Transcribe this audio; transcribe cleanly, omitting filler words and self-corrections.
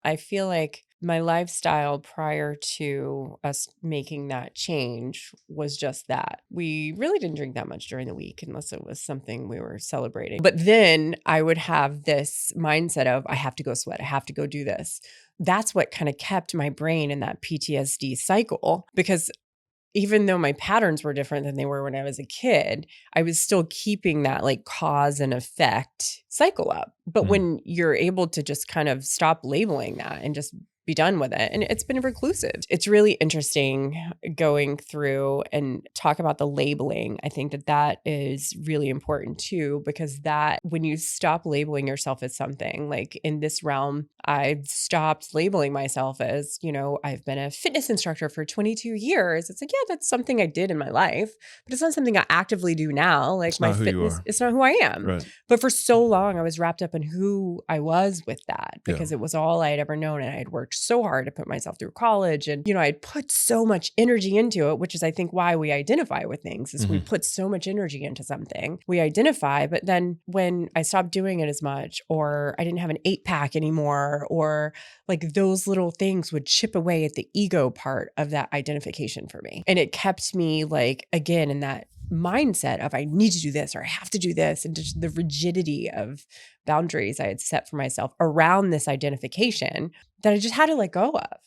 I feel like my lifestyle prior to us making that change was just that. We really didn't drink that much during the week unless it was something we were celebrating. But then I would have this mindset of, I have to go sweat. I have to go do this. That's what kind of kept my brain in that PTSD cycle, because even though my patterns were different than they were when I was a kid, I was still keeping that like cause and effect cycle up. But Mm. when you're able to just kind of stop labeling that and just be done with it, and it's been reclusive. It's really interesting going through and talk about the labeling. I think that that is really important too, because that when you stop labeling yourself as something, like in this realm, I've stopped labeling myself as, I've been a fitness instructor for 22 years. It's like, yeah, that's something I did in my life, but it's not something I actively do now. Like It's my not who you fitness, are. it's not who I am. Right. But for so long, I was wrapped up in who I was with that Yeah. because it was all I had ever known. And I had worked so hard to put myself through college. And, I'd put so much energy into it, which is, I think, why we identify with things is we Mhm. put so much energy into something. We identify, but then when I stopped doing it as much, or I didn't have an 8-pack anymore, or like those little things would chip away at the ego part of that identification for me. And it kept me like, again, in that mindset of I need to do this or I have to do this, and just the rigidity of boundaries I had set for myself around this identification that I just had to let go of.